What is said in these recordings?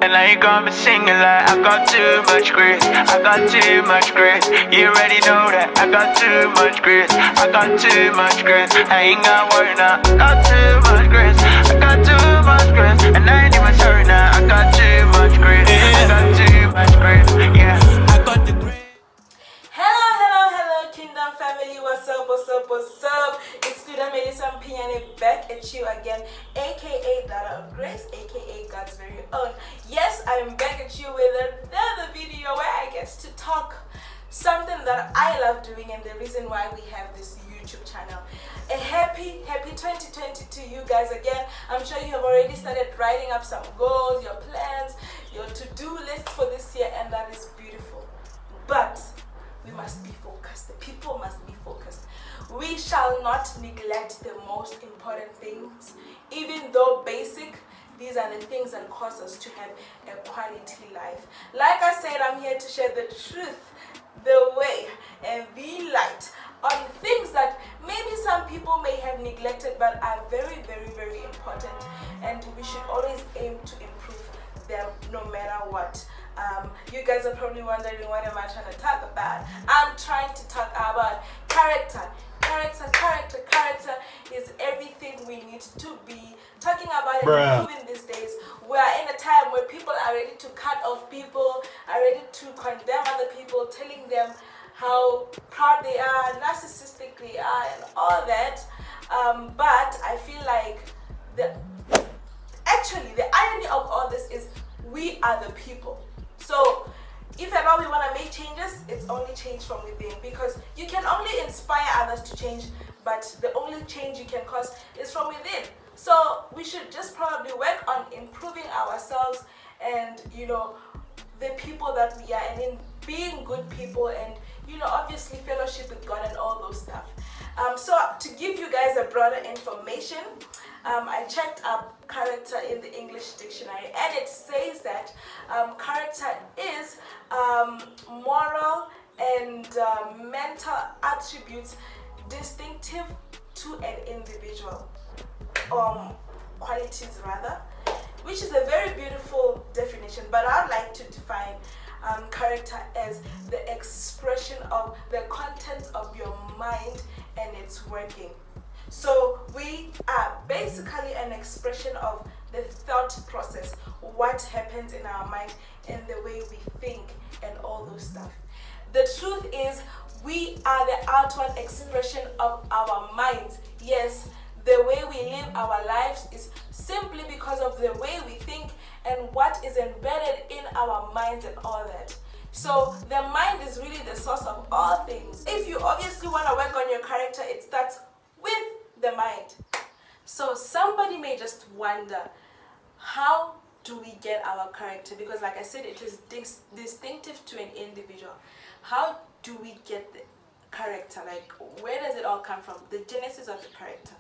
And now you got me singing like I got too much grace, I got too much grace. You already know that I got too much grace, I got too much grace. I ain't got worry now, I got too much grace, I got too much grace. And I ain't even sorry now, I got too much grace, I got too much grace, yeah. I got the grace. Hello, Kingdom family. What's up? It's good. I'm Melissa Piane back at you again, aka Daughter of Grace, aka God's very own. Yes, I'm back at you with another video where I get to talk something that I love doing and the reason why we have this YouTube channel. A happy 2020 to you guys again. I'm sure you have already started writing up some goals, your plans, your to-do list for this year, and that is beautiful. But we must be focused. The people must be focused. We shall not neglect the most important things, even though basic. These are the things that cause us to have a quality life. Like I said, I'm here to share the truth, the way, and the light on things that maybe some people may have neglected but are very, very, very important. And we should always aim to improve them no matter what. You guys are probably wondering, what am I trying to talk about? I'm trying to talk about character. Character is everything we need to be talking about and improving these days. We are in a time where people are ready to cut off people, are ready to condemn other people, telling them how proud they are, narcissistic they are, and all that. But I feel like the irony of all this is we are the people. So if at all we want to make changes, it's only change from within, because you can only inspire others to change, but the only change you can cause is from within. So we should just probably work on improving ourselves and, the people that we are, and in being good people, and, obviously fellowship with God and all those stuff. So to give you guys a broader information, I checked up character in the English dictionary, and it says that character is moral and mental attributes distinctive to an individual, qualities rather, which is a very beautiful definition. But I'd like to define character as the expression of the content of your mind and its working. So we are basically an expression of the thought process, what happens in our mind and the way we think and all those stuff. The truth is, we are the outward expression of our minds. Yes, the way we live our lives is simply because of the way we think and what is embedded in our minds and all that. So the mind is really the source of all things. If you obviously want to work on your character, it starts with the mind. So somebody may just wonder, how do we get our character? Because like I said, it is distinctive to an individual. How do we get the character? Like, where does it all come from? The genesis of the character.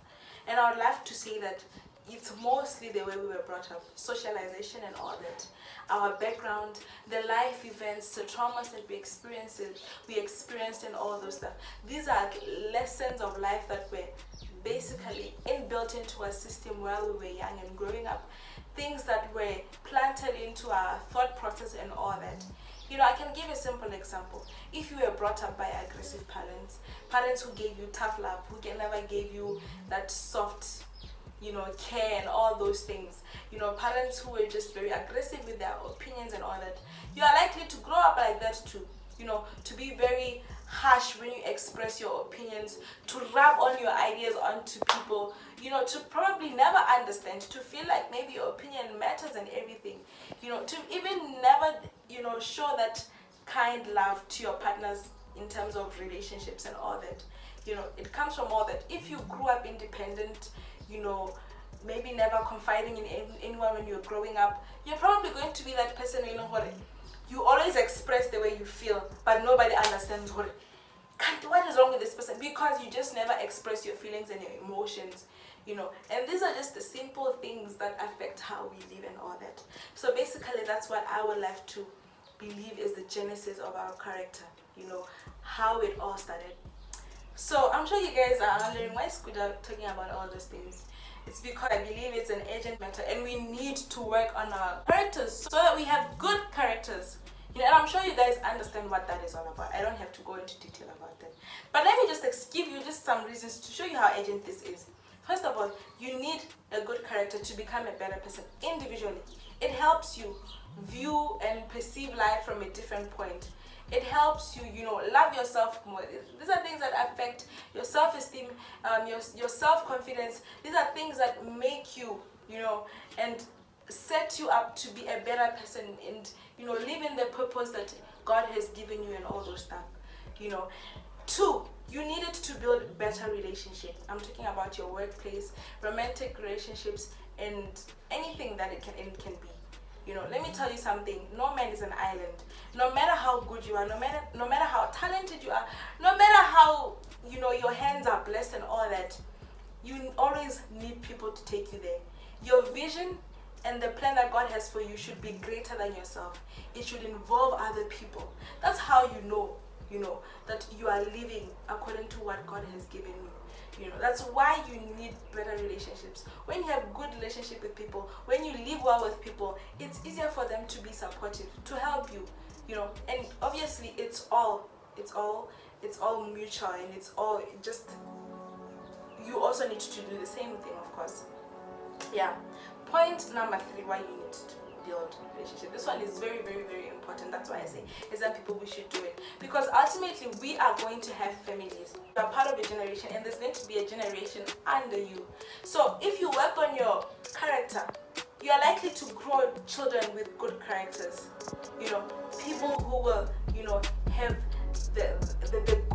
And I would love to say that it's mostly the way we were brought up, socialization and all that, our background, the life events, the traumas that we experienced and all those stuff. These are lessons of life that were basically inbuilt into our system while we were young and growing up, things that were planted into our thought process and all that. I can give a simple example. If you were brought up by aggressive parents who gave you tough love, who never gave you that soft care and all those things, parents who were just very aggressive with their opinions and all that, you are likely to grow up like that too, to be very harsh when you express your opinions, to rub on your ideas onto people, to probably never understand, to feel like maybe your opinion matters and everything, to even never, show that kind love to your partners in terms of relationships and all that. It comes from all that. If you grew up independent, maybe never confiding in anyone when you're growing up, you're probably going to be that person, you always express the way you feel, but nobody understands what is wrong with this person, because you just never express your feelings and your emotions, and these are just the simple things that affect how we live and all that. So basically, that's what I would like to believe is the genesis of our character, how it all started. So I'm sure you guys are wondering, why is Skuda talking about all those things? It's because I believe it's an agent matter, and we need to work on our characters so that we have good characters. And I'm sure you guys understand what that is all about. I don't have to go into detail about that. But let me just give you just some reasons to show you how agent this is. First of all, you need a good character to become a better person individually. It helps you view and perceive life from a different point. It helps you, love yourself more. These are things that affect your self-esteem, your self-confidence. These are things that make you, and set you up to be a better person and, live in the purpose that God has given you and all those stuff, Two, you need it to build better relationships. I'm talking about your workplace, romantic relationships, and anything that it can be. Let me tell you something. No man is an island. No matter how good you are, no matter how talented you are, no matter how your hands are blessed and all that, you always need people to take you there. Your vision and the plan that God has for you should be greater than yourself. It should involve other people. That's how you know that you are living according to what God has given you. That's why you need better relationships. When you have good relationship with people, when you live well with people, it's easier for them to be supportive, to help you, and obviously it's all mutual, and it's all just, you also need to do the same thing, of course. Yeah. Point number 3, why you need to build relationship. This one is very, very, very important. That's why I say is that we should do it, because ultimately we are going to have families. You are part of a generation, and there's going to be a generation under you. So if you work on your character, you are likely to grow children with good characters. People who will have the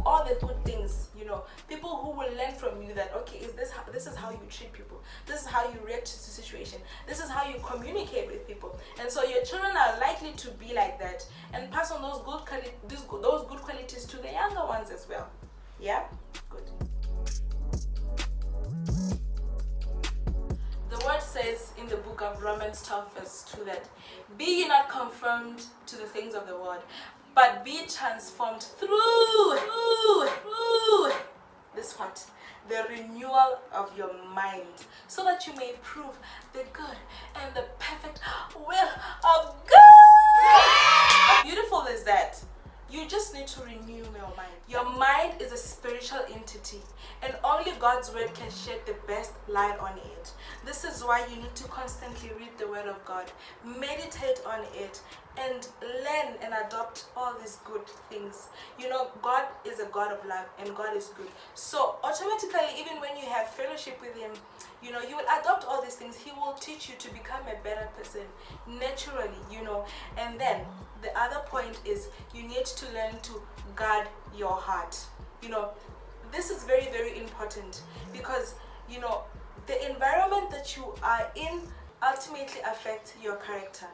all the good things. People who will learn from you that, okay, this is how you treat people, this is how you react to the situation, this is how you communicate with people. And so your children are likely to be like that and pass on those good qualities to the younger ones as well. Yeah, good. The word says in the book of Romans 12 verse 2 that, be ye not conformed to the things of the world, but be transformed through this what? The renewal of your mind, so that you may prove the good and the perfect will of God. How beautiful is that? You just need to renew your mind. Your mind is a spiritual entity, and only God's word can shed the best light on it. This is why you need to constantly read the word of God, meditate on it, and learn and adopt all these good things. God is a God of love, and God is good. So automatically, even when you have fellowship with Him, you will adopt all these things. He will teach you to become a better person naturally, And then the other point is you need to learn to guard your heart. This is very, very important, because the environment that you are in ultimately affects your character.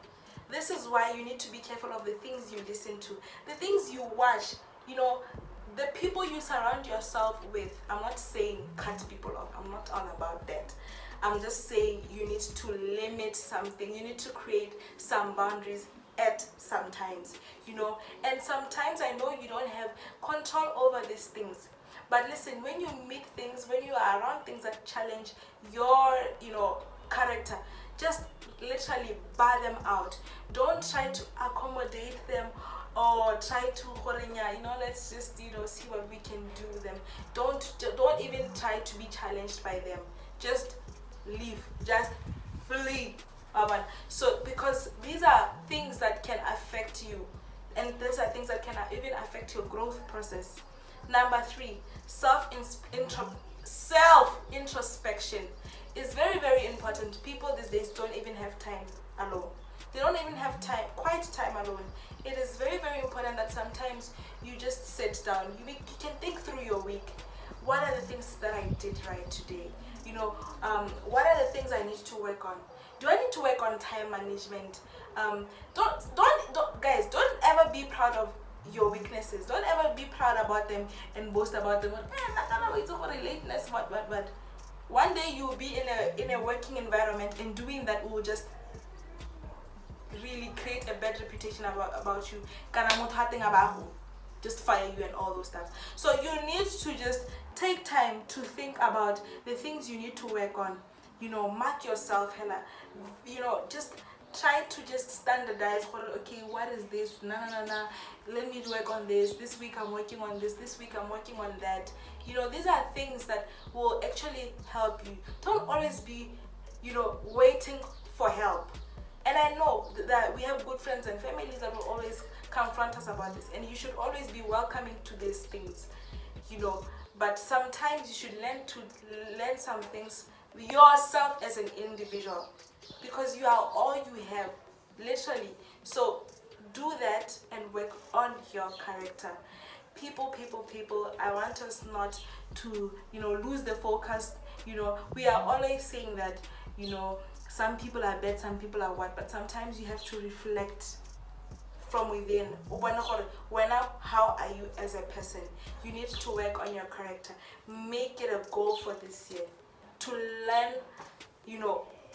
This is why you need to be careful of the things you listen to, the things you watch, the people you surround yourself with. I'm not saying cut people off. I'm not all about that. I'm just saying you need to limit something. You need to create some boundaries at sometimes, And sometimes I know you don't have control over these things. But listen, when you meet things, when you are around things that challenge your, character, just literally bar them out. Don't try to accommodate them or try to, let's just, see what we can do with them. Don't even try to be challenged by them. Just leave. Just flee. So, because these are things that can affect you, and these are things that can even affect your growth process. Number 3, self-introspection is very, very important. People these days don't even have time alone. They don't even have quiet time alone. It is very, very important that sometimes you just sit down. You can think through your week. What are the things that I did right today? What are the things I need to work on? Do I need to work on time management? Guys, don't ever be proud of your weaknesses. Don't ever be proud about them and boast about them. It's over lateness, but one day you will be in a working environment, and doing that will just really create a bad reputation about you. Just fire you and all those stuff. So you need to just take time to think about the things you need to work on. mark yourself, hella, just try to just standardize. Okay, what is this? Nah. Let me work on this. This week I'm working on this. This week I'm working on that. These are things that will actually help you. Don't always be, waiting for help. And I know that we have good friends and families that will always confront us about this, and you should always be welcoming to these things, but sometimes you should learn some things yourself as an individual, because you are all you have, literally. So do that and work on your character. People, I want us not to lose the focus. We are always saying that some people are bad, some people are what, but sometimes you have to reflect from within. How are you as a person? You need to work on your character. Make it a goal for this year to learn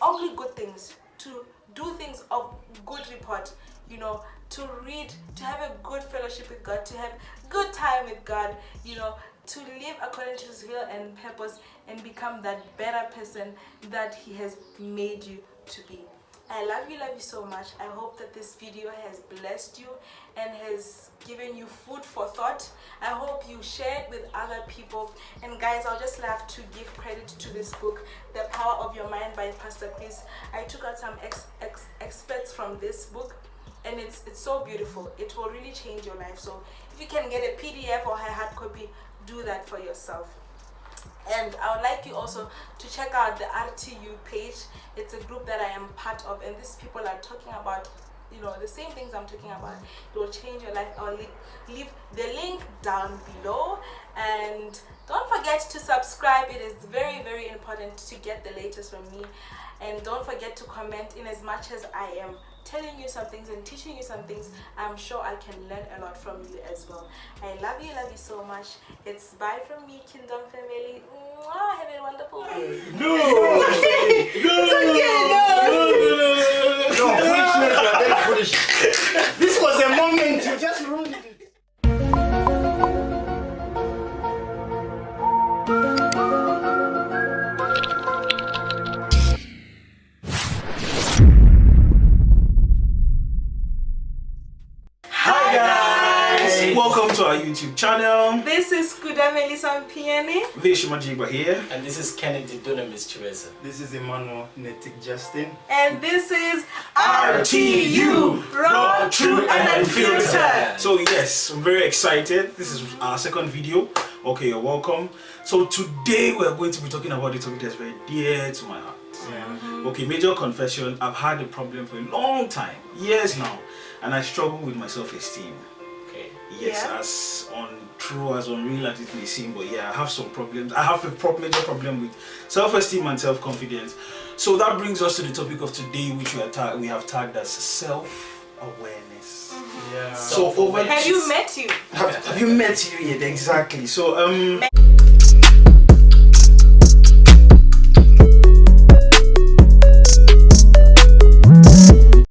only good things, to do things of good report, to read, to have a good fellowship with God, to have good time with God, to live according to His will and purpose, and become that better person that He has made you to be. I love you so much. I hope that this video has blessed you and has given you food for thought. I hope you share it with other people. And guys, I'll just love to give credit to this book, The Power of Your Mind by Pastor Chris. I took out some experts from this book, and it's so beautiful. It will really change your life. So if you can get a PDF or a hard copy, do that for yourself. And I would like you also to check out the RTU page. It's a group that I am part of, and these people are talking about the same things I'm talking about. It will change your life. I'll leave the link down below, and don't forget to subscribe. It is very, very important to get the latest from me. And don't forget to comment. In as much as I am telling you some things and teaching you some things, I'm sure I can learn a lot from you as well. I love you so much. It's bye from me, Kingdom family. Mwah, have a wonderful day. No, foolishness. This was a moment you just ruined it. Welcome to our YouTube channel. This is Kudameli Sampiani. Vishmajiba here. And this is Kennedy Dunamis Chireza. This is Emmanuel Netic Justin. And this is RTU, Raw, True, and Unfiltered. So yes, I'm very excited. This is our second video. Okay, you're welcome. So today we're going to be talking about a topic that's very dear to my heart. Yeah. Okay, major confession. I've had a problem for a long time, years now, and I struggle with my self-esteem. Yes, yeah. as untrue, as unreal as it may seem, but yeah, I have some problems. I have a major problem with self-esteem and self-confidence. So that brings us to the topic of today, which we have tagged as self-awareness. Yeah. So have you met you? Have you met you yet? Exactly. So